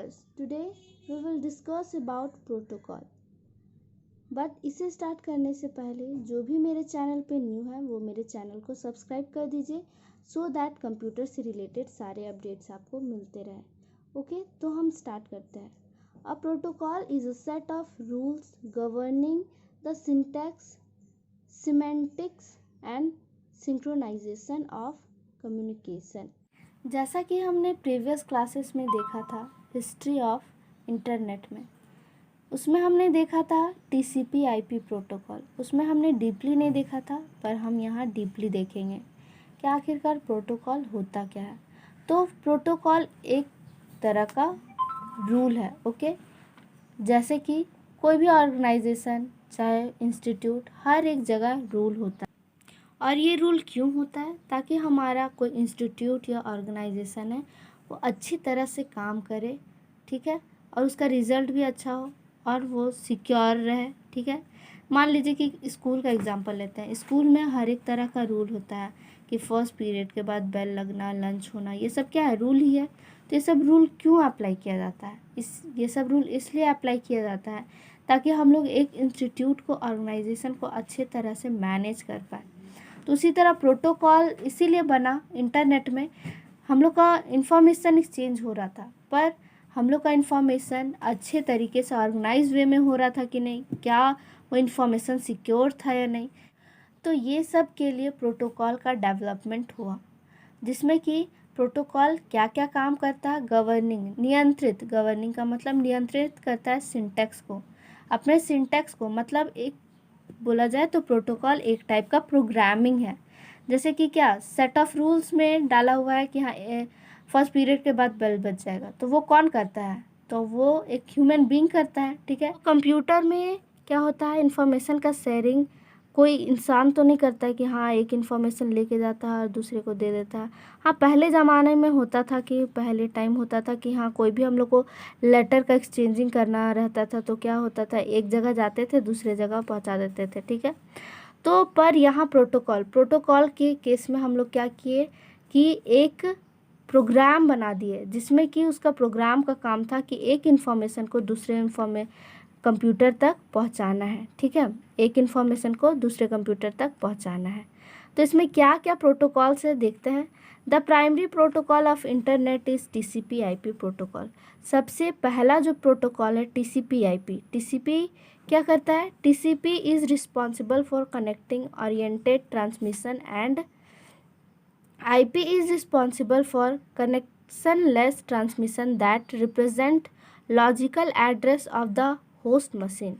viewers, today we will discuss about protocol. But इसे start करने से पहले जो भी मेरे चैनल पे न्यू है वो मेरे चैनल को सब्सक्राइब कर दीजिए सो दैट कंप्यूटर से रिलेटेड सारे अपडेट्स आपको मिलते रहें. ओके, तो हम स्टार्ट करते हैं. A protocol is a set of rules governing the syntax, semantics and synchronization of communication. जैसा कि हमने प्रीवियस क्लासेस में देखा था हिस्ट्री ऑफ इंटरनेट में, उसमें हमने देखा था TCP/IP प्रोटोकॉल. उसमें हमने डीपली नहीं देखा था, पर हम यहाँ डीपली देखेंगे कि आखिरकार प्रोटोकॉल होता क्या है. तो प्रोटोकॉल एक तरह का रूल है. ओके, जैसे कि कोई भी ऑर्गेनाइजेशन चाहे इंस्टीट्यूट, हर एक जगह रूल होता है. और ये रूल क्यों होता है? ताकि हमारा कोई इंस्टीट्यूट या ऑर्गेनाइजेशन है वो अच्छी तरह से काम करे, ठीक है, और उसका रिज़ल्ट भी अच्छा हो और वो सिक्योर रहे. ठीक है, मान लीजिए कि स्कूल का एग्जांपल लेते हैं. स्कूल में हर एक तरह का रूल होता है कि फर्स्ट पीरियड के बाद बेल लगना, लंच होना, ये सब क्या है? रूल ही है. तो ये सब रूल क्यों अप्लाई किया जाता है? ये सब रूल इसलिए अप्लाई किया जाता है ताकि हम लोग एक इंस्टीट्यूट को, ऑर्गेनाइजेशन को अच्छे तरह से मैनेज कर पाए. तो उसी तरह प्रोटोकॉल इसीलिए बना. इंटरनेट में हम लोग का इंफॉर्मेशन एक्सचेंज हो रहा था, पर हम लोग का इंफॉर्मेशन अच्छे तरीके से ऑर्गेनाइज वे में हो रहा था कि नहीं, क्या वो इंफॉर्मेशन सिक्योर था या नहीं. तो ये सब के लिए प्रोटोकॉल का डेवलपमेंट हुआ, जिसमें कि प्रोटोकॉल क्या क्या काम करता है? गवर्निंग, नियंत्रित. गवर्निंग का मतलब नियंत्रित करता है सिंटैक्स को, अपने सिंटैक्स को. मतलब एक बोला जाए तो प्रोटोकॉल एक टाइप का प्रोग्रामिंग है. जैसे कि क्या सेट ऑफ रूल्स में डाला हुआ है कि हाँ फर्स्ट पीरियड के बाद बेल बज जाएगा, तो वो कौन करता है? तो वो एक ह्यूमन बीइंग करता है. ठीक है, कंप्यूटर में क्या होता है? इंफॉर्मेशन का शेयरिंग कोई इंसान तो नहीं करता है कि हाँ एक इन्फॉर्मेशन लेके जाता है और दूसरे को दे देता है. हाँ, पहले ज़माने में होता था कि पहले टाइम होता था कि हाँ कोई भी हम लोग को लेटर का एक्सचेंजिंग करना रहता था, तो क्या होता था, एक जगह जाते थे दूसरे जगह पहुंचा देते थे. ठीक है, तो पर यहाँ प्रोटोकॉल के केस में हम लोग क्या किए कि एक प्रोग्राम बना दिए, जिसमें कि उसका प्रोग्राम का काम था कि एक इन्फॉर्मेशन को दूसरे कंप्यूटर तक पहुंचाना है. ठीक है, एक इन्फॉर्मेशन को दूसरे कंप्यूटर तक पहुंचाना है. तो इसमें क्या क्या प्रोटोकॉल से देखते हैं. The primary protocol of internet is TCP/IP protocol. सबसे पहला जो प्रोटोकॉल है TCP/IP. TCP क्या करता है? TCP is responsible for connecting oriented transmission and IP is responsible for connectionless transmission that represent logical address of the host machine.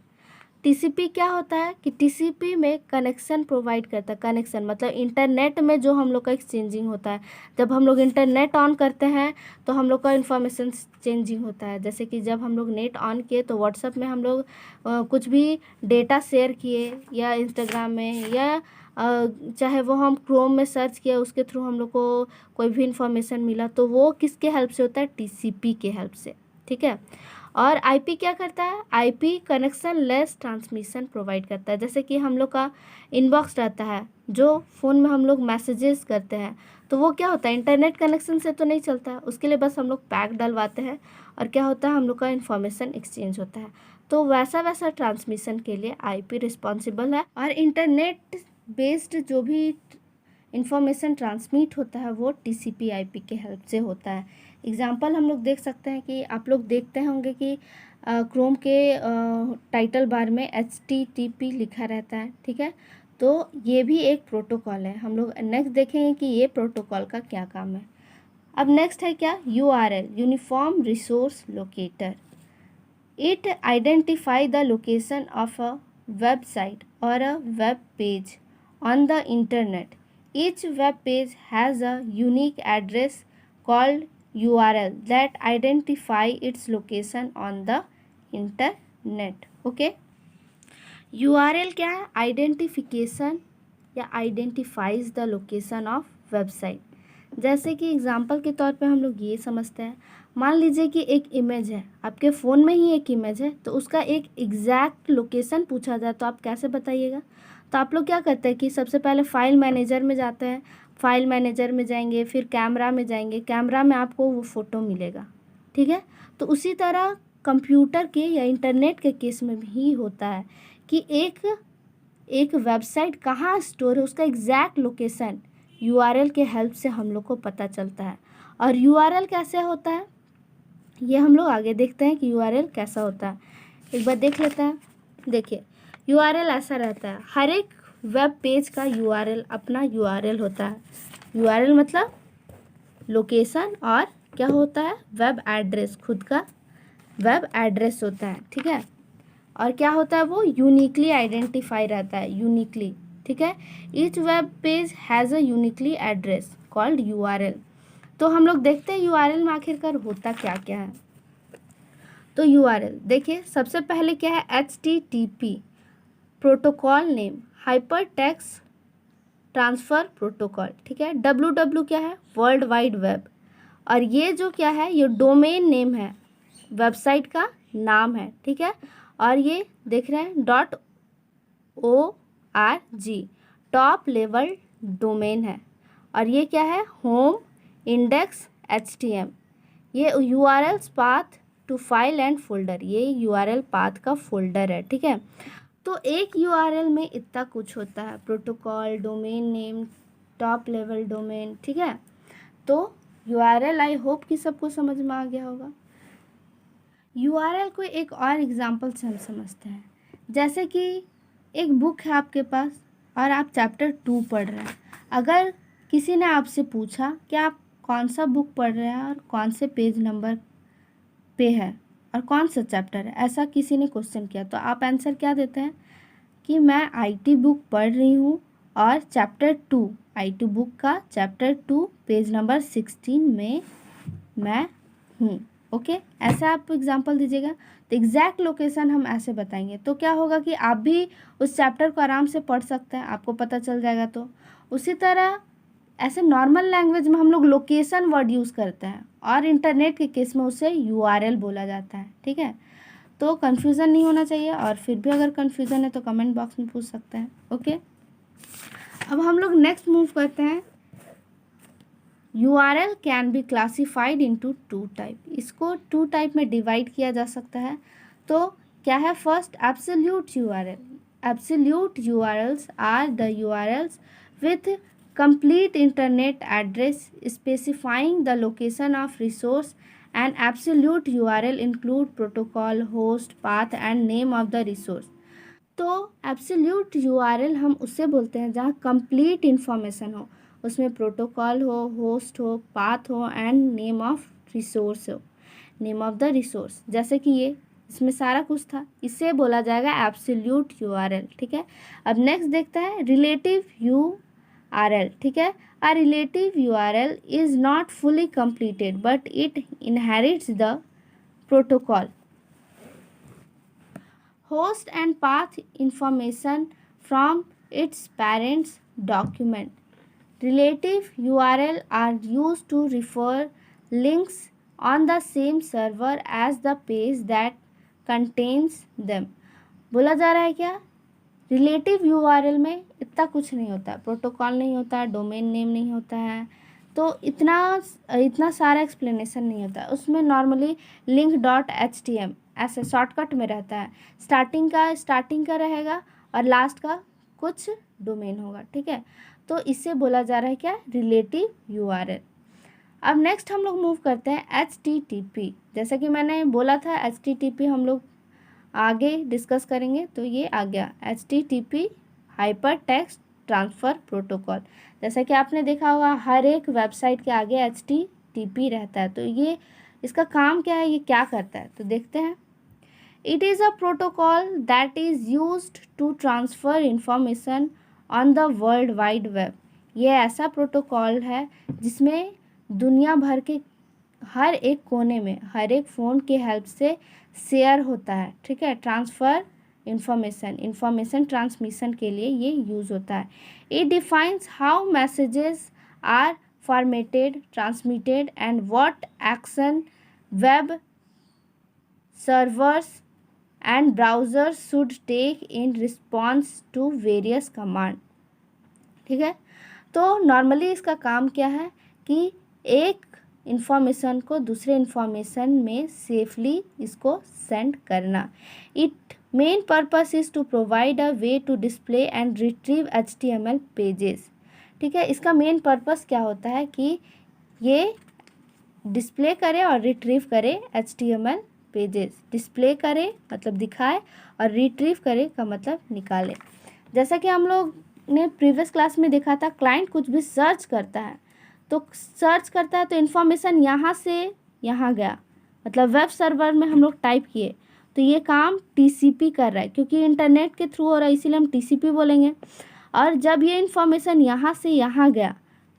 TCP क्या होता है कि TCP में कनेक्शन प्रोवाइड करता है. कनेक्शन मतलब इंटरनेट में जो हम लोग का एक्सचेंजिंग होता है. जब हम लोग इंटरनेट ऑन करते हैं तो हम लोग का इन्फॉर्मेशन चेंजिंग होता है. जैसे कि जब हम लोग नेट ऑन किए तो व्हाट्सएप में हम लोग कुछ भी डेटा शेयर किए, या इंस्टाग्राम में, या चाहे वो हम क्रोम में सर्च किया, उसके थ्रू हम लोग को कोई भी इंफॉर्मेशन मिला, तो वो किसके हेल्प से होता है? TCP के हेल्प से. ठीक है, और IP क्या करता है? IP connection less transmission provide करता है. जैसे कि हम लोग का इनबॉक्स रहता है, जो फ़ोन में हम लोग मैसेजेस करते हैं, तो वो क्या होता है? इंटरनेट कनेक्शन से तो नहीं चलता है. उसके लिए बस हम लोग पैक डलवाते हैं और क्या होता है? हम लोग का इन्फॉर्मेशन एक्सचेंज होता है. तो वैसा ट्रांसमिशन के लिए IP रिस्पॉन्सिबल है. और इंटरनेट बेस्ड जो भी इंफॉर्मेशन ट्रांसमिट होता है वो TCP/IP के हेल्प से होता है. एग्जांपल हम लोग देख सकते हैं कि आप लोग देखते होंगे कि क्रोम के टाइटल बार में HTTP लिखा रहता है. ठीक है, तो ये भी एक प्रोटोकॉल है. हम लोग नेक्स्ट देखेंगे कि ये प्रोटोकॉल का क्या काम है. अब नेक्स्ट है क्या? URL, uniform resource locator. It identify the location of a website और a web page on the internet. Each web page has a unique address called URL that identify its location on the internet. Okay, URL क्या है? Identification या identifies the location of website. जैसे कि example के तौर पे हम लोग ये समझते हैं, मान लीजिए कि एक इमेज है, आपके फ़ोन में ही एक इमेज है, तो उसका एक एग्जैक्ट लोकेशन पूछा जाए तो आप कैसे बताइएगा? तो आप लोग क्या करते हैं कि सबसे पहले फ़ाइल मैनेजर में जाते हैं. फाइल मैनेजर में जाएंगे, फिर कैमरा में जाएंगे. कैमरा में आपको वो फ़ोटो मिलेगा. ठीक है। तो उसी तरह कंप्यूटर के या इंटरनेट के केस में भी होता है कि एक वेबसाइट कहाँ स्टोर है, उसका एग्जैक्ट लोकेशन यूआरएल के हेल्प से हम लोग को पता चलता है। और यूआरएल कैसे होता है ये हम लोग आगे देखते हैं कि यूआरएल कैसा होता है। एक बार देख लेते हैं। देखिए, यूआरएल ऐसा रहता है, हर एक वेब पेज का यूआरएल अपना यूआरएल होता है। यूआरएल मतलब लोकेशन, और क्या होता है, वेब एड्रेस, खुद का वेब एड्रेस होता है, ठीक है। और क्या होता है, वो यूनिकली आइडेंटिफाई रहता है, यूनिकली, ठीक है। Each web page has a uniquely address called URL. तो हम लोग देखते हैं यूआरएल में आखिरकार होता क्या क्या है। तो यूआरएल देखिए, सबसे पहले क्या है, HTTP protocol name, hyper text transfer protocol, ठीक है। WW क्या है, वर्ल्ड वाइड वेब। और ये जो क्या है, ये डोमेन नेम है, वेबसाइट का नाम है, ठीक है। और ये देख रहे हैं .org टॉप लेवल डोमेन है। और ये क्या है, होम इंडेक्स HTML, ये URLs path to file and folder, ये URL पाथ का फोल्डर है, ठीक है। तो एक URL में इतना कुछ होता है, protocol, domain name, top level domain, ठीक है। तो URL आई होप कि सबको समझ में आ गया होगा। URL को एक और एग्जांपल से हम समझते हैं। जैसे कि एक बुक है आपके पास और आप चैप्टर 2 पढ़ रहे हैं। अगर किसी ने आपसे पूछा कि आप कौन सा बुक पढ़ रहे हैं और कौन से पेज नंबर पे है और कौन सा चैप्टर है, ऐसा किसी ने क्वेश्चन किया, तो आप आंसर क्या देते हैं कि मैं IT बुक पढ़ रही हूँ और चैप्टर 2, IT बुक का चैप्टर 2 पेज नंबर 16 में मैं हूँ। ओके, ऐसा आप एग्जांपल दीजिएगा। तो एग्जैक्ट लोकेशन हम ऐसे बताएंगे, तो क्या होगा कि आप भी उस चैप्टर को आराम से पढ़ सकते हैं, आपको पता चल जाएगा। तो उसी तरह ऐसे नॉर्मल लैंग्वेज में हम लोग लोकेशन वर्ड यूज़ करते हैं और इंटरनेट के केस में उसे URL बोला जाता है, ठीक है। तो कन्फ्यूज़न नहीं होना चाहिए, और फिर भी अगर कन्फ्यूज़न है तो कमेंट बॉक्स में पूछ सकते हैं। ओके, अब हम लोग नेक्स्ट मूव करते हैं। URL can be classified into 2 type, इसको 2 टाइप में डिवाइड किया जा सकता है। तो क्या है, first absolute URL। Absolute URLs are the URLs with complete internet address specifying the location of resource, and absolute URL include protocol, host, path and name of the resource। तो absolute URL हम उससे बोलते हैं जहाँ complete information हो, उसमें protocol हो, host हो, पाथ हो एंड नेम ऑफ रिसोर्स हो, नेम ऑफ द रिसोर्स। जैसे कि ये इसमें सारा कुछ था, इससे बोला जाएगा एब्सोल्यूट URL, ठीक है। अब नेक्स्ट देखते हैं रिलेटिव URL, ठीक है। अ relative URL is not fully completed but it inherits the protocol, host and path information from its parent's document. Relative URL are used to refer links on the same server as the page that contains them। बोला जा रहा है क्या, relative URL में इतना कुछ नहीं होता, प्रोटोकॉल नहीं होता, डोमेन नेम नहीं होता है, तो इतना सारा एक्सप्लेनेशन नहीं होता उसमें। नॉर्मली link.html ऐसे शॉर्टकट में रहता है, स्टार्टिंग का रहेगा और लास्ट का कुछ डोमेन होगा, ठीक है। तो इससे बोला जा रहा है क्या, रिलेटिव URL। अब नेक्स्ट हम लोग मूव करते हैं HTTP। जैसा कि मैंने बोला था HTTP हम लोग आगे डिस्कस करेंगे, तो ये आ गया HTTP hyper text transfer protocol. जैसा कि आपने देखा होगा हर एक वेबसाइट के आगे HTTP रहता है। तो ये इसका काम क्या है, ये क्या करता है, तो देखते हैं। It is a protocol that is used to transfer information on the world wide web. ये ऐसा प्रोटोकॉल है जिसमें दुनिया भर के हर एक कोने में हर एक फ़ोन के हेल्प से शेयर होता है, ठीक है। ट्रांसफ़र इंफॉर्मेशन ट्रांसमिशन के लिए ये यूज़ होता है। It defines how messages are formatted, transmitted and what action web servers and browsers should take in response to various command, ठीक है। तो नॉर्मली इसका काम क्या है कि एक इंफॉर्मेशन को दूसरे इंफॉर्मेशन में सेफली इसको सेंड करना। It main purpose is to provide a way to display and retrieve HTML pages. ठीक है, इसका मेन पर्पस क्या होता है कि ये डिस्प्ले करे और रिट्रीव करे HTML पेजेस। डिस्प्ले करे मतलब दिखाए और रिट्रीव करे का मतलब निकाले। जैसा कि हम लोग ने प्रीवियस क्लास में देखा था, क्लाइंट कुछ भी सर्च करता है तो इन्फॉर्मेशन यहाँ से यहाँ गया, मतलब वेब सर्वर में हम लोग टाइप किए तो ये काम TCP कर रहा है, क्योंकि इंटरनेट के थ्रू हो रहा है इसीलिए हम TCP बोलेंगे। और जब ये इन्फॉर्मेशन यहाँ से यहाँ गया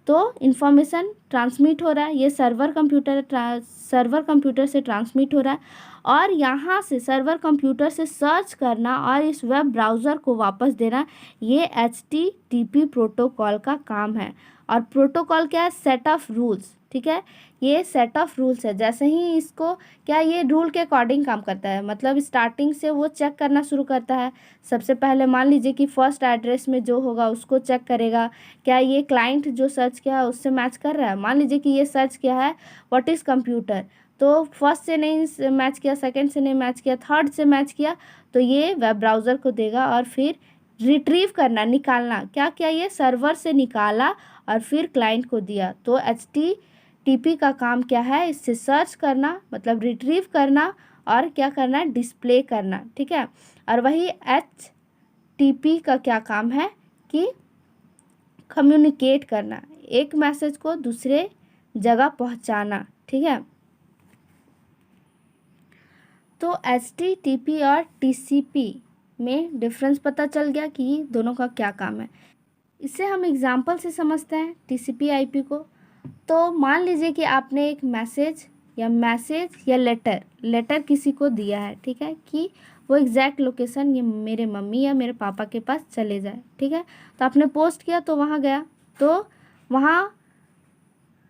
तो इन्फॉर्मेशन ट्रांसमिट हो रहा है, ये सर्वर कंप्यूटर से ट्रांसमिट हो रहा है, और यहाँ से सर्वर कंप्यूटर से सर्च करना और इस वेब ब्राउज़र को वापस देना, ये HTTP प्रोटोकॉल का काम है। और प्रोटोकॉल क्या है? Set of rules. ठीक है, ये सेट ऑफ रूल्स है। जैसे ही इसको क्या, ये रूल के अकॉर्डिंग काम करता है, मतलब स्टार्टिंग से वो चेक करना शुरू करता है। सबसे पहले मान लीजिए कि फर्स्ट एड्रेस में जो होगा उसको चेक करेगा, क्या ये क्लाइंट जो सर्च किया है उससे मैच कर रहा है। मान लीजिए कि ये सर्च किया है व्हाट इज़ कंप्यूटर, तो फर्स्ट से नहीं मैच किया, सेकंड से नहीं मैच किया, थर्ड से मैच किया, तो ये वेब ब्राउज़र को देगा। और फिर रिट्रीव करना, निकालना, क्या क्या ये सर्वर से निकाला और फिर क्लाइंट को दिया। तो HTTP का काम क्या है? इससे सर्च करना मतलब रिट्रीव करना और क्या करना? डिस्प्ले करना। ठीक है, और वही HTTP का क्या काम है कि कम्युनिकेट करना, एक मैसेज को दूसरे जगह पहुंचाना। ठीक है, तो HTTP और TCP में डिफरेंस पता चल गया कि दोनों का क्या काम है। इसे हम एग्जाम्पल से समझते हैं TCP IP को। तो मान लीजिए कि आपने एक मैसेज या लेटर किसी को दिया है, ठीक है, कि वो एग्जैक्ट लोकेशन ये मेरे मम्मी या मेरे पापा के पास चले जाए। ठीक है, तो आपने पोस्ट किया तो वहाँ गया, तो वहाँ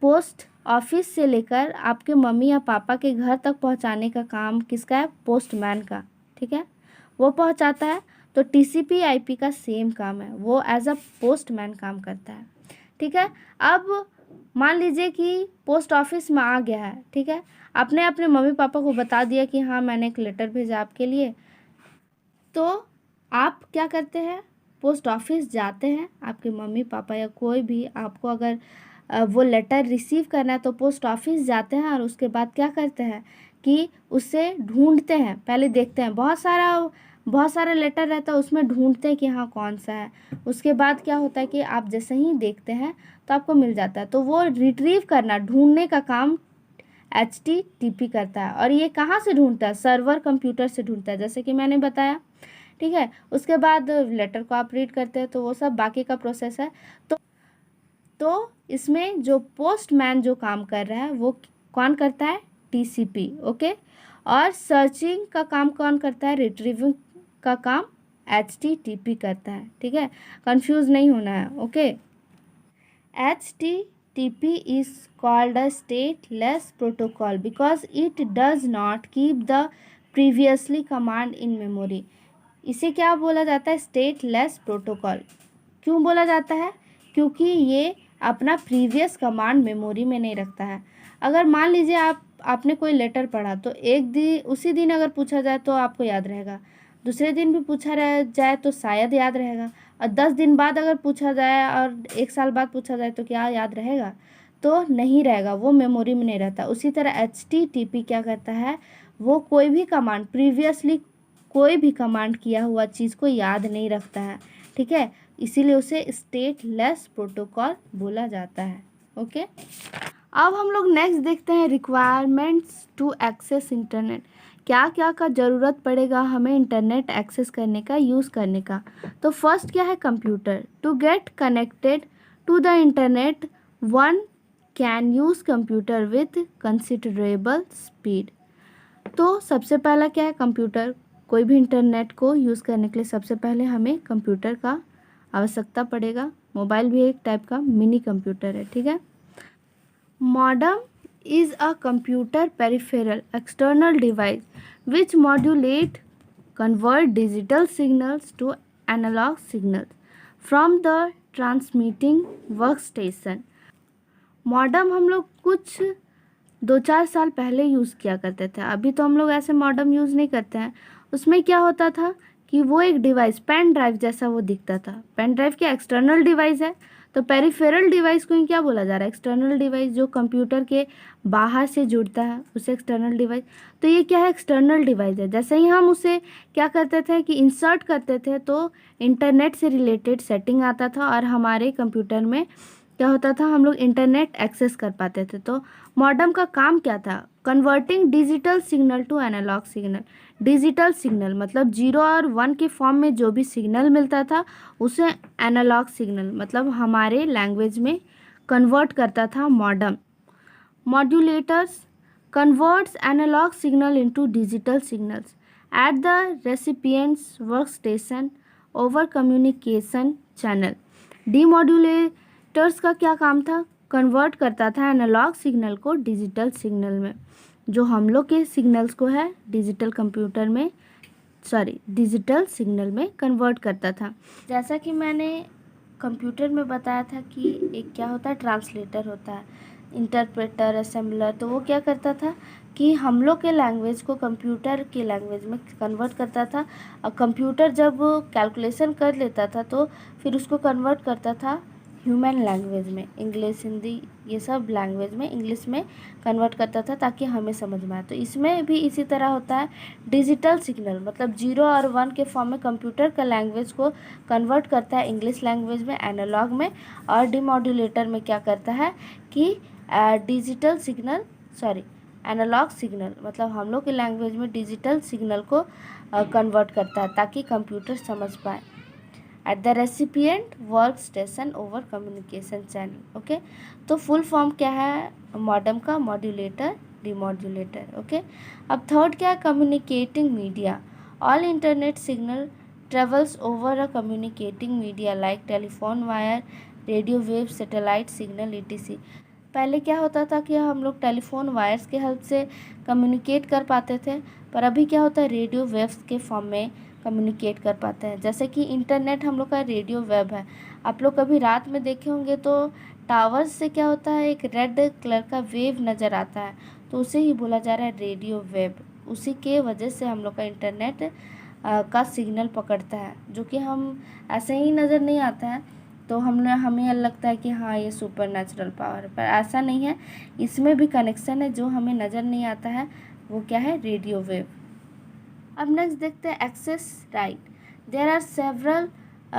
पोस्ट ऑफिस से लेकर आपके मम्मी या पापा के घर तक पहुंचाने का काम किसका है? पोस्टमैन का। ठीक है, वो पहुंचाता है। तो TCP IP का सेम काम है, वो एज अ पोस्टमैन काम करता है। ठीक है, अब मान लीजिए कि पोस्ट ऑफिस में आ गया है। ठीक है, आपने अपने मम्मी पापा को बता दिया कि हाँ मैंने एक लेटर भेजा आपके लिए, तो आप क्या करते हैं? पोस्ट ऑफिस जाते हैं, आपके मम्मी पापा या कोई भी आपको अगर वो लेटर रिसीव करना है तो पोस्ट ऑफिस जाते हैं, और उसके बाद क्या करते हैं कि उसे ढूंढते हैं, पहले देखते हैं, बहुत सारा लेटर रहता है उसमें ढूंढते हैं कि हाँ कौन सा है। उसके बाद क्या होता है कि आप जैसे ही देखते हैं तो आपको मिल जाता है, तो वो रिट्रीव करना, ढूंढने का काम HTTP करता है। और ये कहाँ से ढूंढता है? सर्वर कंप्यूटर से ढूंढता है, जैसे कि मैंने बताया। ठीक है, उसके बाद लेटर को आप रीड करते हैं, तो वो सब बाकी का प्रोसेस है। तो इसमें जो पोस्टमैन जो काम कर रहा है वो कौन करता है? TCP। ओके, और सर्चिंग का काम कौन करता है? रिट्रीविंग का काम HTTP करता है। ठीक है, कंफ्यूज नहीं होना है। Okay, HTTP is called a stateless protocol because it does not keep the previously command in memory। इसे क्या बोला जाता है? Stateless protocol. क्यों बोला जाता है? क्योंकि ये अपना प्रीवियस कमांड मेमोरी में नहीं रखता है। अगर मान लीजिए आपने कोई लेटर पढ़ा, तो उसी दिन अगर पूछा जाए तो आपको याद रहेगा, दूसरे दिन भी पूछा जाए तो शायद याद रहेगा, और 10 दिन बाद अगर पूछा जाए और 1 साल बाद पूछा जाए तो क्या याद रहेगा? तो नहीं रहेगा, वो मेमोरी में नहीं रहता। उसी तरह HTTP क्या करता है? वो कोई भी कमांड, प्रीवियसली कोई भी कमांड किया हुआ चीज़ को याद नहीं रखता है। ठीक है, इसीलिए उसे स्टेटलेस प्रोटोकॉल बोला जाता है। ओके, अब हम लोग नेक्स्ट देखते हैं रिक्वायरमेंट्स टू एक्सेस इंटरनेट। क्या क्या का ज़रूरत पड़ेगा हमें इंटरनेट एक्सेस करने का, यूज़ करने का। तो फर्स्ट क्या है? Computer. To get connected to the internet one can use computer with considerable speed. तो सबसे पहला क्या है? कंप्यूटर। कोई भी इंटरनेट को यूज़ करने के लिए सबसे पहले हमें कंप्यूटर का आवश्यकता पड़ेगा। मोबाइल भी एक टाइप का मिनी कंप्यूटर है। ठीक है, modem is a computer peripheral external device which modulate convert digital signals to analog signals from the transmitting workstation। Modem हम लोग कुछ 2-4 साल पहले यूज़ किया करते थे। अभी तो हम लोग ऐसे मॉडेम यूज़ नहीं करते हैं। उसमें क्या होता था कि वो एक डिवाइस पेन ड्राइव जैसा वो दिखता था। पेन ड्राइव क्या एक्सटर्नल डिवाइस है, तो पेरिफेरल डिवाइस को ही क्या बोला जा रहा है, एक्सटर्नल डिवाइस, जो कंप्यूटर के बाहर से जुड़ता है उसे एक्सटर्नल डिवाइस। तो ये क्या है, एक्सटर्नल डिवाइस है। जैसे ही हम उसे क्या करते थे कि इंसर्ट करते थे तो इंटरनेट से रिलेटेड सेटिंग आता था और हमारे कंप्यूटर में क्या होता था, हम लोग इंटरनेट एक्सेस कर पाते थे। तो मॉडेम का काम क्या था, converting digital signal to analog signal. Digital signal मतलब 0 और 1 के फॉर्म में जो भी सिग्नल मिलता था उसे एनालॉग सिग्नल मतलब हमारे लैंग्वेज में कन्वर्ट करता था modem. Modulators converts analog signal into digital signals at the recipient's workstation over communication channel. डीमॉड्यूलेटर्स का क्या काम था, कन्वर्ट करता था एनालॉग सिग्नल को डिजिटल सिग्नल में, जो हम लोग के सिग्नल्स को है डिजिटल सिग्नल में कन्वर्ट करता था। जैसा कि मैंने कंप्यूटर में बताया था कि एक क्या होता है, ट्रांसलेटर होता है, इंटरप्रेटर, असेंबलर। तो वो क्या करता था कि हम लोग के लैंग्वेज को कंप्यूटर के लैंग्वेज में कन्वर्ट करता था। और कंप्यूटर जब कैलकुलेशन कर लेता था तो फिर उसको कन्वर्ट करता था ह्यूमन लैंग्वेज में, इंग्लिश, हिंदी, ये सब लैंग्वेज में, इंग्लिश में कन्वर्ट करता था ताकि हमें समझ में आए। तो इसमें भी इसी तरह होता है। डिजिटल सिग्नल मतलब 0 और 1 के फॉर्म में कंप्यूटर का लैंग्वेज को कन्वर्ट करता है इंग्लिश लैंग्वेज में, एनालॉग में। और डिमॉड्यूलेटर में क्या करता है कि एनालॉग सिग्नल मतलब हम लोग के लैंग्वेज में डिजिटल सिग्नल को कन्वर्ट करता है ताकि कंप्यूटर समझ पाए। At the recipient work station over communication channel. Okay, तो फुल फॉर्म क्या है मॉडेम का, मॉड्यूलेटर, डिमॉड्यूलेटर। ओके, अब थर्ड क्या है, communicating media. All internet signal travels over a communicating media like telephone wire, radio wave, satellite signal, etc। पहले क्या होता था कि हम लोग टेलीफोन वायर्स के हेल्प से कम्युनिकेट कर पाते थे, पर अभी क्या होता है, रेडियो वेव्स के फॉर्म में कम्युनिकेट कर पाते हैं। जैसे कि इंटरनेट हम लोग का रेडियो वेव है। आप लोग कभी रात में देखे होंगे तो टावर्स से क्या होता है, एक रेड कलर का वेव नज़र आता है, तो उसे ही बोला जा रहा है रेडियो वेव। उसी के वजह से हम लोग का इंटरनेट का सिग्नल पकड़ता है, जो कि हम ऐसे ही नज़र नहीं आता है। तो हमें लगता है कि हाँ ये सुपर नेचुरल पावर, पर ऐसा नहीं है। इसमें भी कनेक्शन है, जो हमें नज़र नहीं आता है वो क्या है, रेडियो वेव। अब नेक्स्ट देखते हैं access right. There are several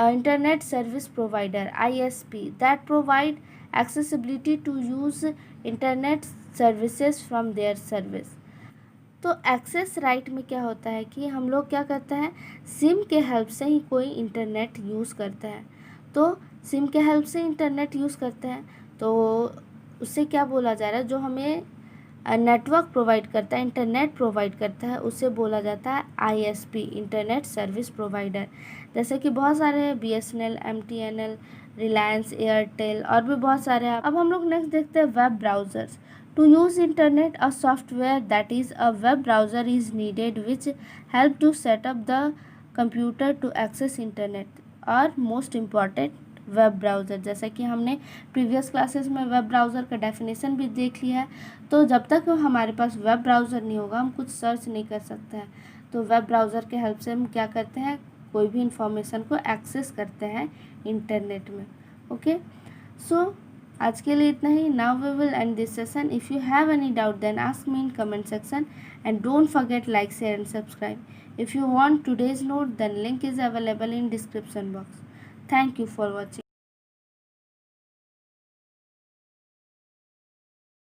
internet service provider ISP that provide accessibility to use internet services from their service. तो एक्सेस राइट में क्या होता है कि हम लोग क्या करते हैं, सिम के हेल्प से ही कोई इंटरनेट यूज़ करता है। तो सिम के हेल्प से इंटरनेट यूज़ करते हैं तो उससे क्या बोला जा रहा है, जो हमें नेटवर्क प्रोवाइड करता है, इंटरनेट प्रोवाइड करता है, उसे बोला जाता है ISP, इंटरनेट सर्विस प्रोवाइडर। जैसे कि बहुत सारे हैं, BSNL, MTNL, रिलायंस, एयरटेल और भी बहुत सारे हैं। अब हम लोग नेक्स्ट देखते हैं web browsers. To use internet, a software that is a web browser is needed which help to set up the computer to access internet। और most important वेब ब्राउज़र, जैसा कि हमने प्रीवियस क्लासेस में web browser का definition भी देख लिया है। तो जब तक हमारे पास वेब ब्राउज़र नहीं होगा हम कुछ सर्च नहीं कर सकते हैं। तो वेब ब्राउज़र के हेल्प से हम क्या करते हैं, कोई भी इंफॉर्मेशन को एक्सेस करते हैं इंटरनेट में। ओके, सो आज के लिए इतना ही। Now we will end this session. If you have any doubt then ask me in comment section and don't forget like, share and subscribe. If you want today's note then link is available in description box. Thank you for watching.